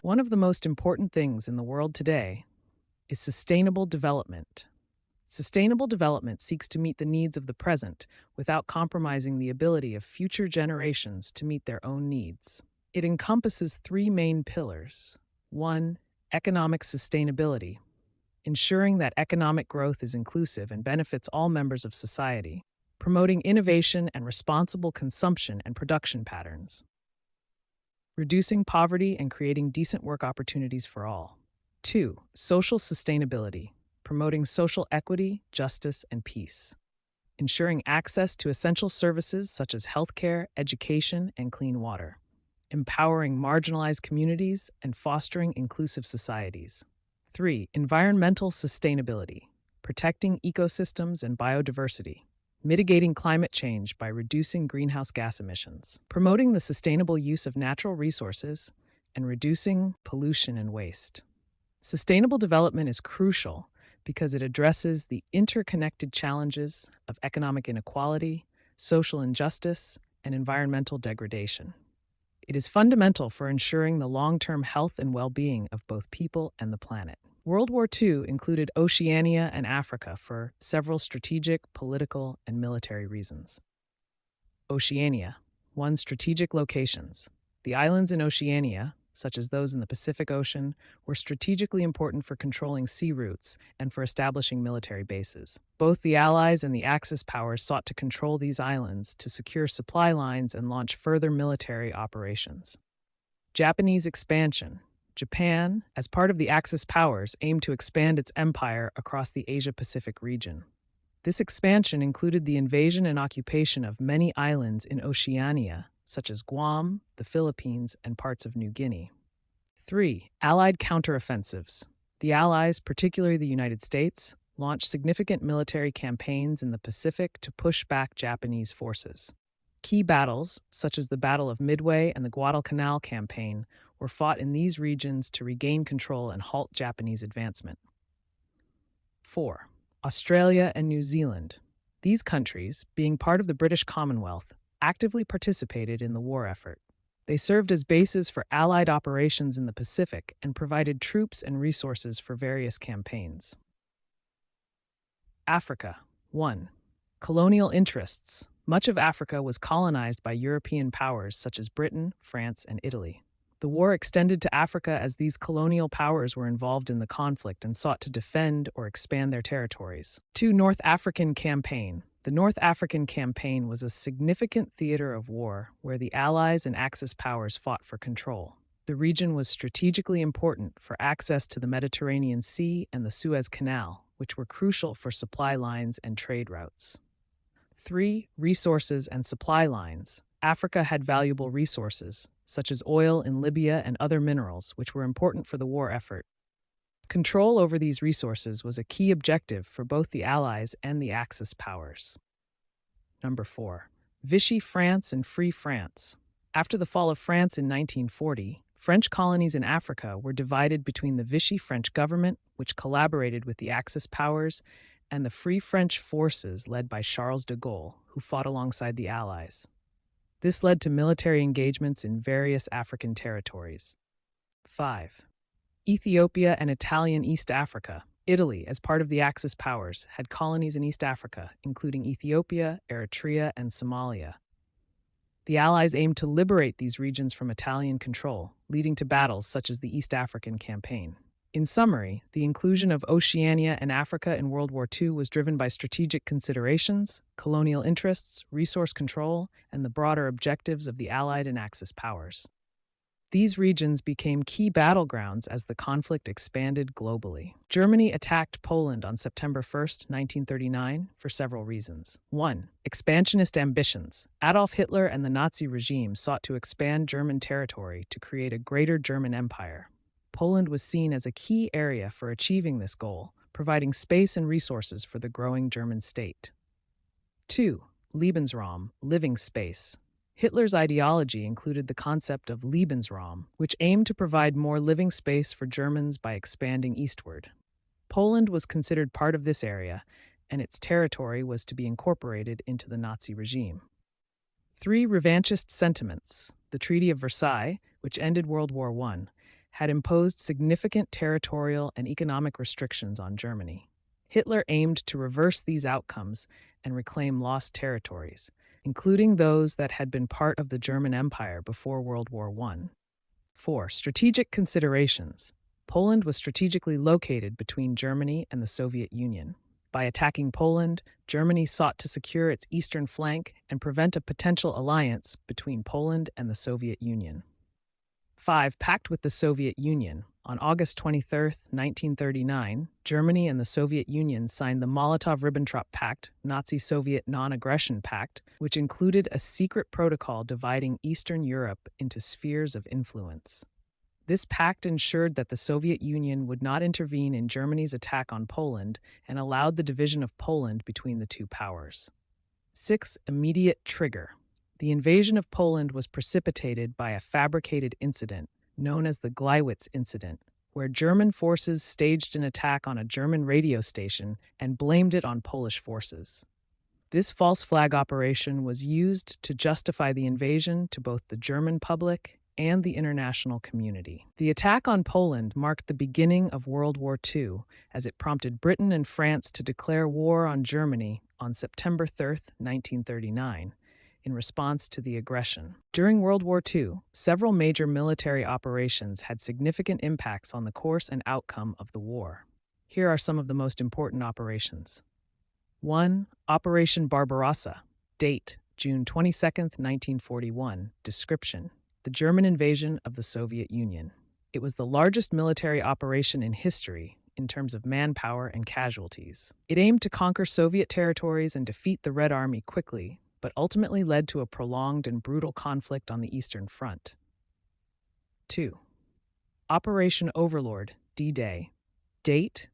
One of the most important things in the world today is sustainable development. Sustainable development seeks to meet the needs of the present without compromising the ability of future generations to meet their own needs. It encompasses three main pillars. One, economic sustainability, ensuring that economic growth is inclusive and benefits all members of society, promoting innovation and responsible consumption and production patterns, reducing poverty and creating decent work opportunities for all. Two, social sustainability, promoting social equity, justice, and peace, ensuring access to essential services such as healthcare, education, and clean water, empowering marginalized communities and fostering inclusive societies. Three, environmental sustainability, protecting ecosystems and biodiversity, mitigating climate change by reducing greenhouse gas emissions, promoting the sustainable use of natural resources, and reducing pollution and waste. Sustainable development is crucial because it addresses the interconnected challenges of economic inequality, social injustice, and environmental degradation. It is fundamental for ensuring the long-term health and well-being of both people and the planet. World War II included Oceania and Africa for several strategic, political, and military reasons. Oceania. One, strategic locations. The islands in Oceania, such as those in the Pacific Ocean, were strategically important for controlling sea routes and for establishing military bases. Both the Allies and the Axis powers sought to control these islands to secure supply lines and launch further military operations. Japanese expansion. Japan, as part of the Axis powers, aimed to expand its empire across the Asia-Pacific region. This expansion included the invasion and occupation of many islands in Oceania, such as Guam, the Philippines, and parts of New Guinea. 3. Allied counteroffensives. The Allies, particularly the United States, launched significant military campaigns in the Pacific to push back Japanese forces. Key battles, such as the Battle of Midway and the Guadalcanal campaign, were fought in these regions to regain control and halt Japanese advancement. 4. Australia and New Zealand. These countries, being part of the British Commonwealth, actively participated in the war effort. They served as bases for Allied operations in the Pacific and provided troops and resources for various campaigns. Africa. 1. Colonial interests. Much of Africa was colonized by European powers such as Britain, France, and Italy. The war extended to Africa as these colonial powers were involved in the conflict and sought to defend or expand their territories. 2. North African Campaign. The North African Campaign was a significant theater of war where the Allies and Axis powers fought for control. The region was strategically important for access to the Mediterranean Sea and the Suez Canal, which were crucial for supply lines and trade routes. 3. Resources and supply lines. Africa had valuable resources, such as oil in Libya and other minerals, which were important for the war effort. Control over these resources was a key objective for both the Allies and the Axis powers. Number 4. Vichy France and Free France. After the fall of France in 1940, French colonies in Africa were divided between the Vichy French government, which collaborated with the Axis powers, and the Free French forces led by Charles de Gaulle, who fought alongside the Allies. This led to military engagements in various African territories. 5. Ethiopia and Italian East Africa. Italy, as part of the Axis powers, had colonies in East Africa, including Ethiopia, Eritrea, and Somalia. The Allies aimed to liberate these regions from Italian control, leading to battles such as the East African Campaign. In summary, the inclusion of Oceania and Africa in World War II was driven by strategic considerations, colonial interests, resource control, and the broader objectives of the Allied and Axis powers. These regions became key battlegrounds as the conflict expanded globally. Germany attacked Poland on September 1, 1939, for several reasons. 1. Expansionist ambitions. Adolf Hitler and the Nazi regime sought to expand German territory to create a greater German empire. Poland was seen as a key area for achieving this goal, providing space and resources for the growing German state. 2. Lebensraum, living space. Hitler's ideology included the concept of Lebensraum, which aimed to provide more living space for Germans by expanding eastward. Poland was considered part of this area, and its territory was to be incorporated into the Nazi regime. 3. Revanchist sentiments. The Treaty of Versailles, which ended World War I, had imposed significant territorial and economic restrictions on Germany. Hitler aimed to reverse these outcomes and reclaim lost territories, including those that had been part of the German Empire before World War I. 4. Strategic considerations. Poland was strategically located between Germany and the Soviet Union. By attacking Poland, Germany sought to secure its eastern flank and prevent a potential alliance between Poland and the Soviet Union. 5. Pact with the Soviet Union. On August 23, 1939, Germany and the Soviet Union signed the Molotov-Ribbentrop Pact, Nazi-Soviet Non-Aggression Pact, which included a secret protocol dividing Eastern Europe into spheres of influence. This pact ensured that the Soviet Union would not intervene in Germany's attack on Poland and allowed the division of Poland between the two powers. 6. Immediate trigger. The invasion of Poland was precipitated by a fabricated incident known as the Gleiwitz Incident, where German forces staged an attack on a German radio station and blamed it on Polish forces. This false flag operation was used to justify the invasion to both the German public and the international community. The attack on Poland marked the beginning of World War II, as it prompted Britain and France to declare war on Germany on September 3, 1939, in response to the aggression. During World War II, several major military operations had significant impacts on the course and outcome of the war. Here are some of the most important operations. 1. Operation Barbarossa. Date: June 22, 1941. Description: the German invasion of the Soviet Union. It was the largest military operation in history in terms of manpower and casualties. It aimed to conquer Soviet territories and defeat the Red Army quickly, but ultimately led to a prolonged and brutal conflict on the Eastern Front. 2. Operation Overlord, D-Day. Date: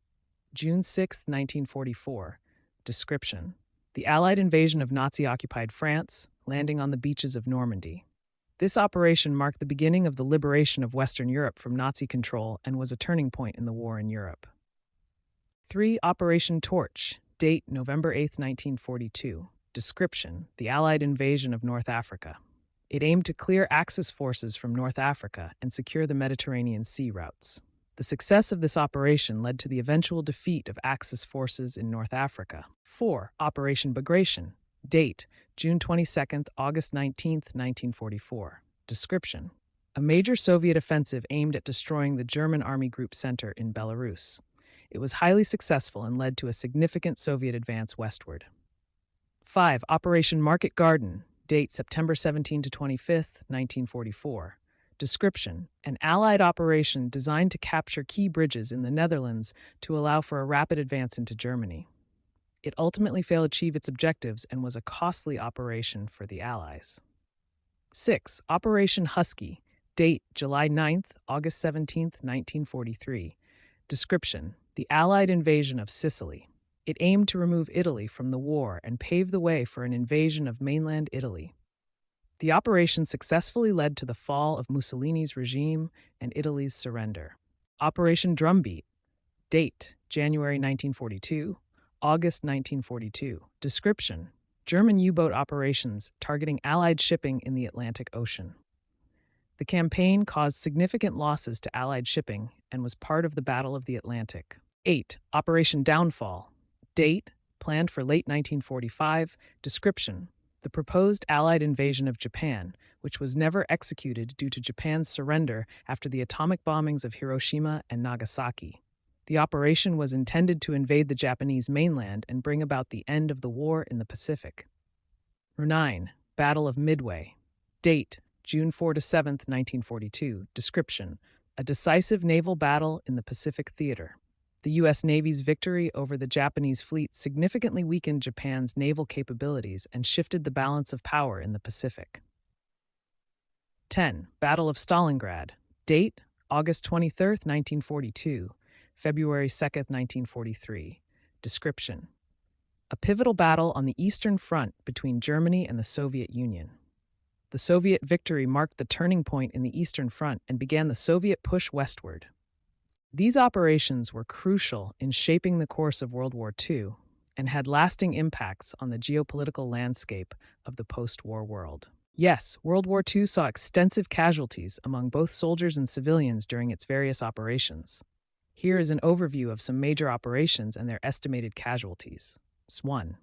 June 6, 1944. Description: the Allied invasion of Nazi-occupied France, landing on the beaches of Normandy. This operation marked the beginning of the liberation of Western Europe from Nazi control and was a turning point in the war in Europe. 3. Operation Torch. Date: November 8, 1942. Description: the Allied invasion of North Africa. It aimed to clear Axis forces from North Africa and secure the Mediterranean sea routes. The success of this operation led to the eventual defeat of Axis forces in North Africa. 4. Operation Bagration. Date: June 22, August 19, 1944. Description: a major Soviet offensive aimed at destroying the German Army Group Center in Belarus. It was highly successful and led to a significant Soviet advance westward. 5. Operation Market Garden. Date: September 17 to 25, 1944. Description: an Allied operation designed to capture key bridges in the Netherlands to allow for a rapid advance into Germany. It ultimately failed to achieve its objectives and was a costly operation for the Allies. 6. Operation Husky. Date: July 9, August 17, 1943. Description: the Allied invasion of Sicily. It aimed to remove Italy from the war and pave the way for an invasion of mainland Italy. The operation successfully led to the fall of Mussolini's regime and Italy's surrender. Operation Drumbeat. Date: January 1942, August 1942. Description: German U-boat operations targeting Allied shipping in the Atlantic Ocean. The campaign caused significant losses to Allied shipping and was part of the Battle of the Atlantic. 8. Operation Downfall. Date: planned for late 1945. Description: the proposed Allied invasion of Japan, which was never executed due to Japan's surrender after the atomic bombings of Hiroshima and Nagasaki. The operation was intended to invade the Japanese mainland and bring about the end of the war in the Pacific. 9. Battle of Midway. Date: June 4 to 7, 1942. Description: a decisive naval battle in the Pacific Theater. The U.S. Navy's victory over the Japanese fleet significantly weakened Japan's naval capabilities and shifted the balance of power in the Pacific. 10. Battle of Stalingrad. Date: August 23, 1942. February 2, 1943. Description: a pivotal battle on the Eastern Front between Germany and the Soviet Union. The Soviet victory marked the turning point in the Eastern Front and began the Soviet push westward. These operations were crucial in shaping the course of World War II and had lasting impacts on the geopolitical landscape of the post-war world. Yes, World War II saw extensive casualties among both soldiers and civilians during its various operations. Here is an overview of some major operations and their estimated casualties. 1.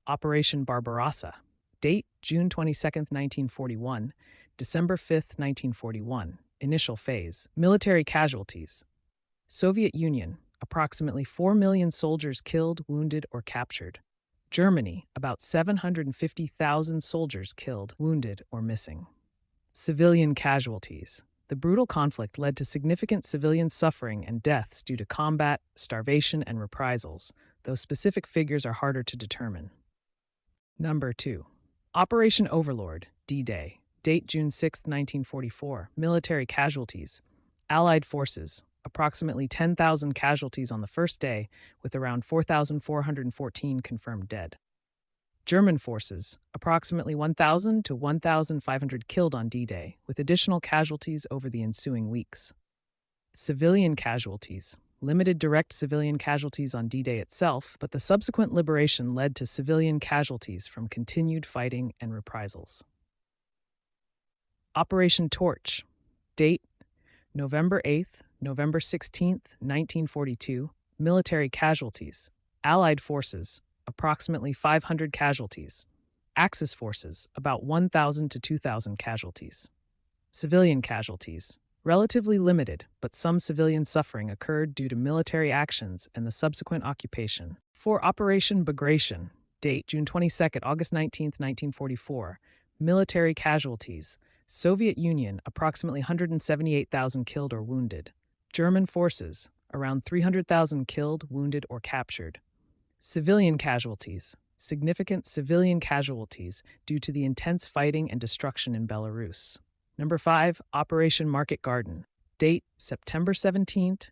Operation Barbarossa. Date June 22, 1941, December 5, 1941. Initial phase. Military casualties. Soviet Union, approximately 4 million soldiers killed, wounded, or captured. Germany, about 750,000 soldiers killed, wounded, or missing. Civilian casualties. The brutal conflict led to significant civilian suffering and deaths due to combat, starvation, and reprisals, though specific figures are harder to determine. Number 2. Operation Overlord, D-Day. Date June 6, 1944. Military casualties. Allied forces, approximately 10,000 casualties on the first day, with around 4,414 confirmed dead. German forces, approximately 1,000 to 1,500 killed on D-Day, with additional casualties over the ensuing weeks. Civilian casualties. Limited direct civilian casualties on D-Day itself, but the subsequent liberation led to civilian casualties from continued fighting and reprisals. Operation Torch. Date November 8th, November 16th, 1942. Military casualties. Allied forces, approximately 500 casualties. Axis forces, about 1,000 to 2,000 casualties. Civilian casualties. Relatively limited, but some civilian suffering occurred due to military actions and the subsequent occupation. For Operation Bagration, date June 22, August 19, 1944. Military casualties. Soviet Union, approximately 178,000 killed or wounded. German forces, around 300,000 killed, wounded, or captured. Civilian casualties. Significant civilian casualties due to the intense fighting and destruction in Belarus. Number 5, Operation Market Garden. Date September 17th,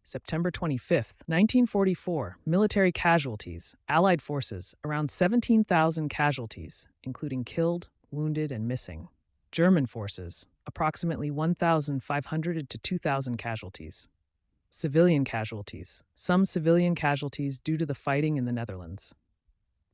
September 25th, 1944. Military casualties. Allied forces, around 17,000 casualties, including killed, wounded, and missing. German forces, approximately 1,500 to 2,000 casualties. Civilian casualties. Some civilian casualties due to the fighting in the Netherlands.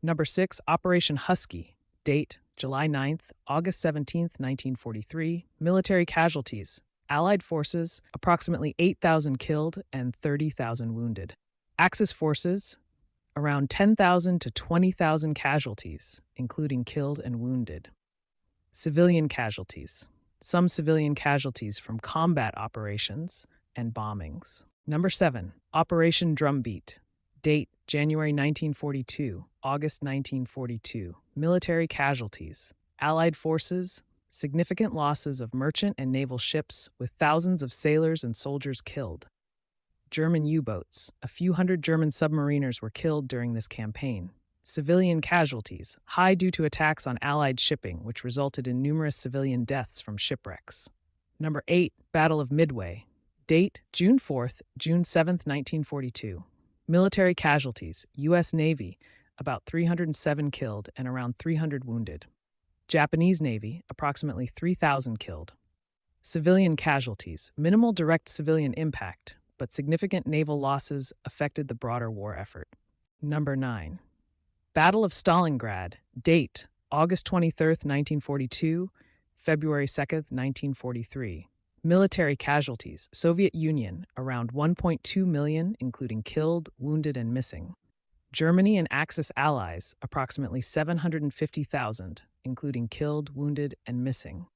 Number 6, Operation Husky. Date July 9th, August 17th, 1943. Military casualties. Allied forces, approximately 8,000 killed and 30,000 wounded. Axis forces, around 10,000 to 20,000 casualties, including killed and wounded. Civilian casualties. Some civilian casualties from combat operations and bombings. Number 7, Operation Drumbeat. Date January 1942, August 1942. Military casualties. Allied forces, significant losses of merchant and naval ships with thousands of sailors and soldiers killed. German U-boats. A few hundred German submariners were killed during this campaign. Civilian casualties, high due to attacks on Allied shipping, which resulted in numerous civilian deaths from shipwrecks. Number 8, Battle of Midway. Date June 4th, June 7th, 1942. Military casualties. U.S. Navy, about 307 killed and around 300 wounded. Japanese Navy, approximately 3,000 killed. Civilian casualties. Minimal direct civilian impact, but significant naval losses affected the broader war effort. Number 9. Battle of Stalingrad. Date August 23rd, 1942, February 2nd, 1943. Military casualties. Soviet Union, around 1.2 million, including killed, wounded, and missing. Germany and Axis allies, approximately 750,000, including killed, wounded, and missing.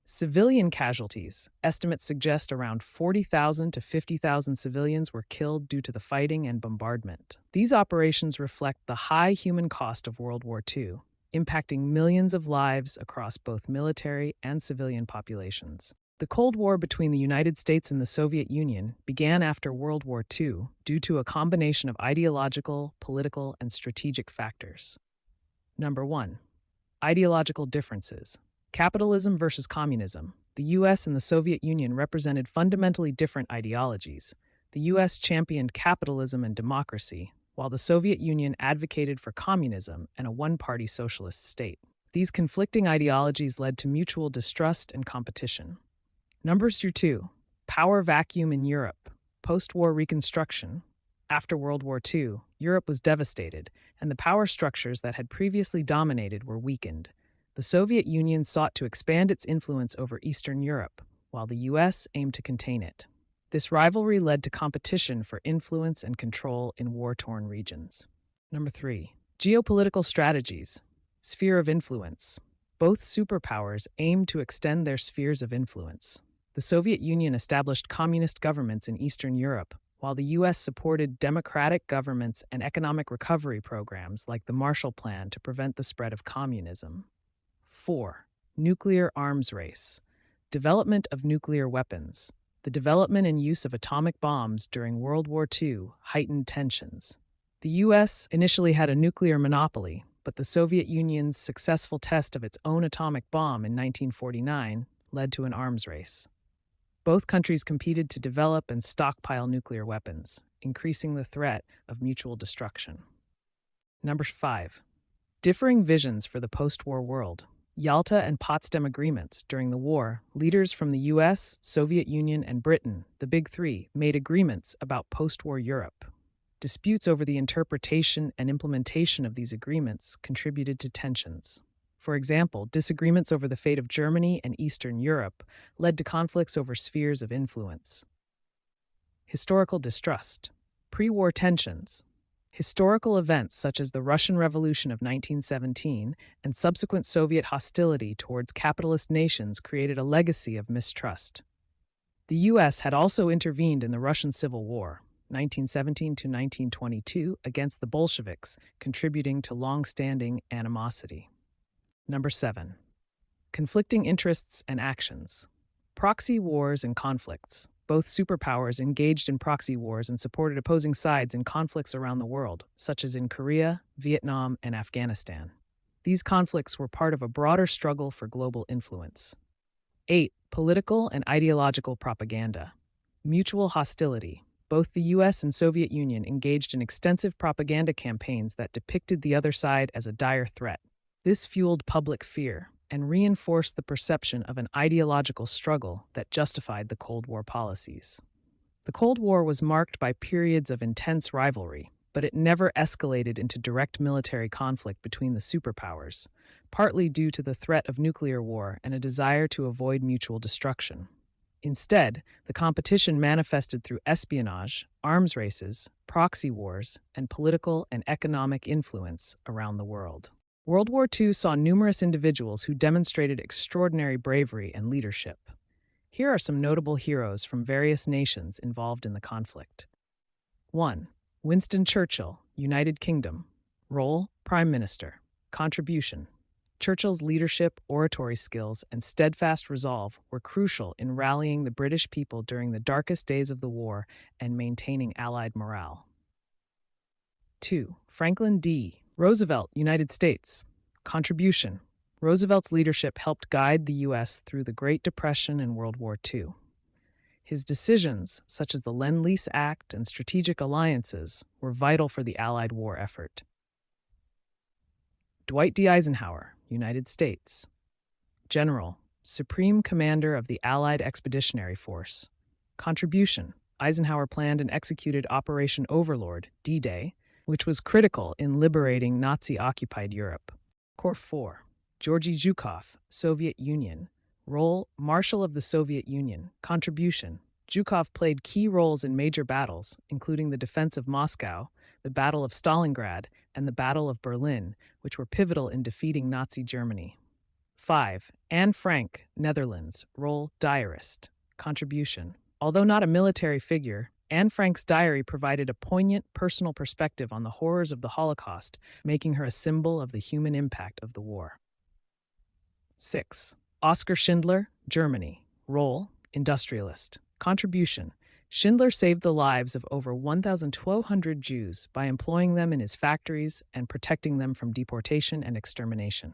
Civilian casualties. Estimates suggest around 40,000 to 50,000 civilians were killed due to the fighting and bombardment. These operations reflect the high human cost of World War II, impacting millions of lives across both military and civilian populations. The Cold War between the United States and the Soviet Union began after World War II due to a combination of ideological, political, and strategic factors. Number 1. Ideological differences. Capitalism versus communism. The U.S. and the Soviet Union represented fundamentally different ideologies. The U.S. championed capitalism and democracy, while the Soviet Union advocated for communism and a one-party socialist state. These conflicting ideologies led to mutual distrust and competition. Number 2. Power vacuum in Europe. Post-war reconstruction. After World War II, Europe was devastated, and the power structures that had previously dominated were weakened. The Soviet Union sought to expand its influence over Eastern Europe, while the US aimed to contain it. This rivalry led to competition for influence and control in war-torn regions. Number 3. Geopolitical strategies. Sphere of influence. Both superpowers aimed to extend their spheres of influence. The Soviet Union established communist governments in Eastern Europe, while the US supported democratic governments and economic recovery programs like the Marshall Plan to prevent the spread of communism. 4. Nuclear arms race. Development of nuclear weapons. The development and use of atomic bombs during World War II heightened tensions. The US initially had a nuclear monopoly, but the Soviet Union's successful test of its own atomic bomb in 1949 led to an arms race. Both countries competed to develop and stockpile nuclear weapons, increasing the threat of mutual destruction. Number 5. Differing visions for the post-war world. Yalta and Potsdam Agreements. During the war, leaders from the US, Soviet Union, and Britain, the Big Three, made agreements about post-war Europe. Disputes over the interpretation and implementation of these agreements contributed to tensions. For example, disagreements over the fate of Germany and Eastern Europe led to conflicts over spheres of influence. Historical distrust. Pre-war tensions. Historical events such as the Russian Revolution of 1917 and subsequent Soviet hostility towards capitalist nations created a legacy of mistrust. The US had also intervened in the Russian Civil War, 1917 to 1922, against the Bolsheviks, contributing to long-standing animosity. Number 7. Conflicting interests and actions. Proxy wars and conflicts. Both superpowers engaged in proxy wars and supported opposing sides in conflicts around the world, such as in Korea, Vietnam, and Afghanistan. These conflicts were part of a broader struggle for global influence. 8. Political and ideological propaganda. Mutual hostility. Both the US and Soviet Union engaged in extensive propaganda campaigns that depicted the other side as a dire threat. This fueled public fear and reinforced the perception of an ideological struggle that justified the Cold War policies. The Cold War was marked by periods of intense rivalry, but it never escalated into direct military conflict between the superpowers, partly due to the threat of nuclear war and a desire to avoid mutual destruction. Instead, the competition manifested through espionage, arms races, proxy wars, and political and economic influence around the world. World War II saw numerous individuals who demonstrated extraordinary bravery and leadership. Here are some notable heroes from various nations involved in the conflict. 1. Winston Churchill, United Kingdom. Role: Prime Minister. Contribution: Churchill's leadership, oratory skills, and steadfast resolve were crucial in rallying the British people during the darkest days of the war and maintaining Allied morale. 2. Franklin D. Roosevelt, United States. Contribution: Roosevelt's leadership helped guide the U.S. through the Great Depression and World War II. His decisions, such as the Lend-Lease Act and strategic alliances, were vital for the Allied war effort. Dwight D. Eisenhower, United States. General, Supreme Commander of the Allied Expeditionary Force. Contribution: Eisenhower planned and executed Operation Overlord, D-Day, which was critical in liberating Nazi-occupied Europe. Corps 4. Georgy Zhukov, Soviet Union. Role: Marshal of the Soviet Union. Contribution: Zhukov played key roles in major battles, including the defense of Moscow, the Battle of Stalingrad, and the Battle of Berlin, which were pivotal in defeating Nazi Germany. 5. Anne Frank, Netherlands. Role: Diarist. Contribution: Although not a military figure, Anne Frank's diary provided a poignant personal perspective on the horrors of the Holocaust, making her a symbol of the human impact of the war. 6. Oskar Schindler, Germany. Role: Industrialist. Contribution: Schindler saved the lives of over 1,200 Jews by employing them in his factories and protecting them from deportation and extermination.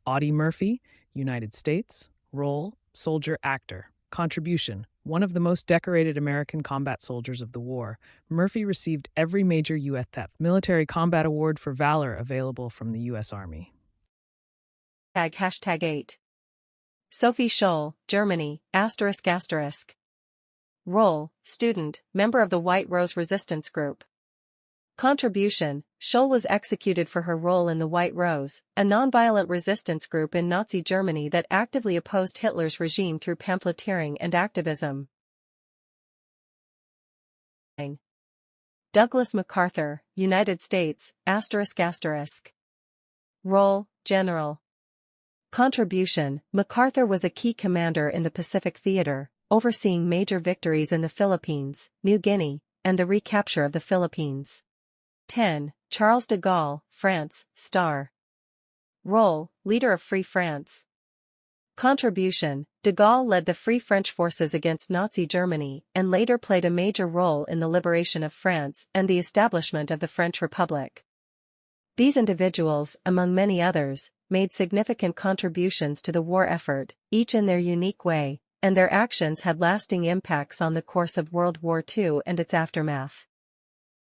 Audie Murphy, United States. Role: Soldier actor. Contribution: One of the most decorated American combat soldiers of the war, Murphy received every major U.S. military combat award for valor available from the U.S. Army. #8. Sophie Scholl, Germany, ***. Role: Student, member of the White Rose Resistance Group. Contribution: Scholl was executed for her role in the White Rose, a nonviolent resistance group in Nazi Germany that actively opposed Hitler's regime through pamphleteering and activism. Douglas MacArthur, United States, ***. Role, General. Contribution: MacArthur was a key commander in the Pacific Theater, overseeing major victories in the Philippines, New Guinea, and the recapture of the Philippines. 10. Charles de Gaulle, France, star. Role, Leader of Free France. Contribution: de Gaulle led the Free French forces against Nazi Germany and later played a major role in the liberation of France and the establishment of the French Republic. These individuals, among many others, made significant contributions to the war effort, each in their unique way, and their actions had lasting impacts on the course of World War II and its aftermath.